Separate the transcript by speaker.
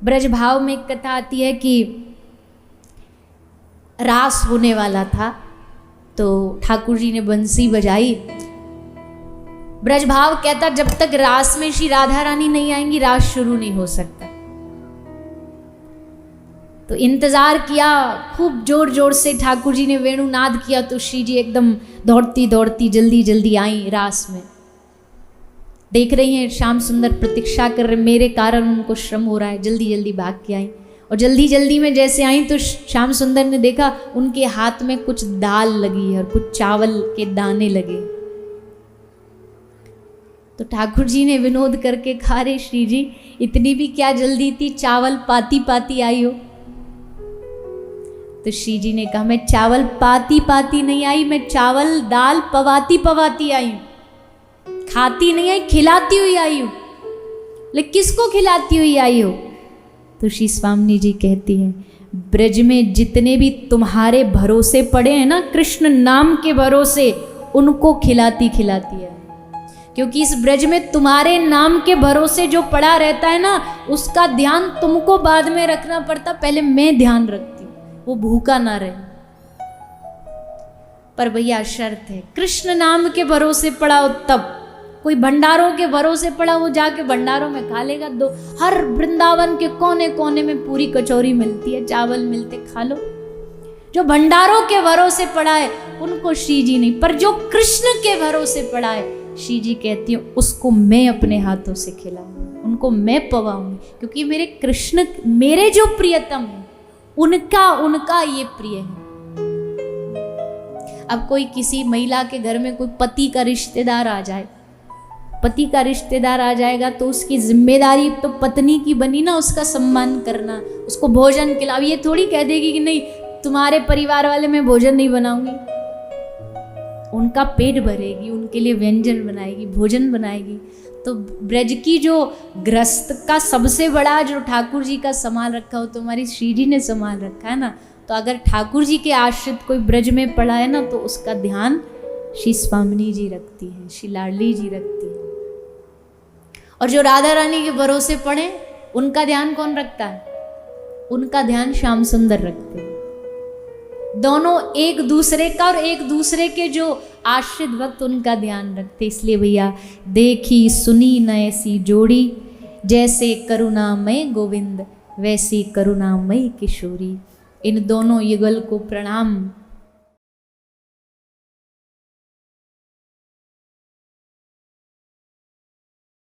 Speaker 1: ब्रज भाव में एक कथा आती है कि रास होने वाला था, तो ठाकुर जी ने बंसी बजाई। ब्रज भाव कहता जब तक रास में श्री राधा रानी नहीं आएंगी रास शुरू नहीं हो सकता। तो इंतजार किया, खूब जोर जोर से ठाकुर जी ने वेणुनाद किया, तो श्री जी एकदम दौड़ती दौड़ती जल्दी जल्दी आई रास में। देख रही हैं श्याम सुंदर प्रतीक्षा कर रहे, मेरे कारण उनको श्रम हो रहा है, जल्दी जल्दी भाग के आई। और जल्दी जल्दी में जैसे आई तो श्याम सुंदर ने देखा उनके हाथ में कुछ दाल लगी है और कुछ चावल के दाने लगे। तो ठाकुर जी ने विनोद करके कहा, रे श्री जी इतनी भी क्या जल्दी थी, चावल पाती पाती आई हो। तो श्री जी ने कहा मैं चावल पाती पाती नहीं आई, मैं चावल दाल पवाती पवाती आई हूं, खाती नहीं आई, खिलाती हुई आई हूं। लेकिन किसको खिलाती हुई आई हो? तो श्री स्वामी जी कहती हैं ब्रज में जितने भी तुम्हारे भरोसे पड़े हैं ना, कृष्ण नाम के भरोसे, उनको खिलाती खिलाती है। क्योंकि इस ब्रज में तुम्हारे नाम के भरोसे जो पड़ा रहता है ना, उसका ध्यान तुमको बाद में रखना पड़ता, पहले मैं ध्यान रखती हूँ, वो भूखा ना रहे। पर भैया शर्त है, कृष्ण नाम के भरोसे पड़ा हो तब। कोई भंडारों के भरोसे पड़ा, वो जाके भंडारों में खा लेगा। दो हर वृंदावन के कोने कोने में पूरी कचौरी मिलती है, चावल मिलते, खा लो। जो भंडारों के भरोसे पड़ा है उनको श्री जी नहीं, पर जो कृष्ण के भरोसे पड़ा है, श्री जी कहती हूँ उसको मैं अपने हाथों से खिलाऊंगी, उनको मैं पवाऊंगी। क्योंकि मेरे कृष्ण, मेरे जो प्रियतम है, उनका ये प्रिय है। अब कोई किसी महिला के घर में कोई पति का रिश्तेदार आ जाए, पति का रिश्तेदार आ जाएगा तो उसकी जिम्मेदारी तो पत्नी की बनी ना, उसका सम्मान करना, उसको भोजन खिलाओ। ये थोड़ी कह देगी कि नहीं तुम्हारे परिवार वाले मैं भोजन नहीं बनाऊंगी। उनका पेट भरेगी, उनके लिए व्यंजन बनाएगी, भोजन बनाएगी। तो ब्रज की जो ग्रस्त का सबसे बड़ा जो ठाकुर जी का संभाल रखा हो, तो हमारी श्री जी ने संभाल रखा है ना। तो अगर ठाकुर जी के आश्रित कोई ब्रज में पड़ा है ना, तो उसका ध्यान श्री स्वामिनी जी रखती है, श्री लाडली जी रखती है। और जो राधा रानी के भरोसे पड़े, उनका ध्यान कौन रखता है? उनका ध्यान श्याम सुंदर रखते हैं। दोनों एक दूसरे का और एक दूसरे के जो आश्रित भक्त, उनका ध्यान रखते। इसलिए भैया देखी सुनी न ऐसी जोड़ी, जैसे करुणामय गोविंद वैसी करुणामय किशोरी। इन दोनों युगल को प्रणाम।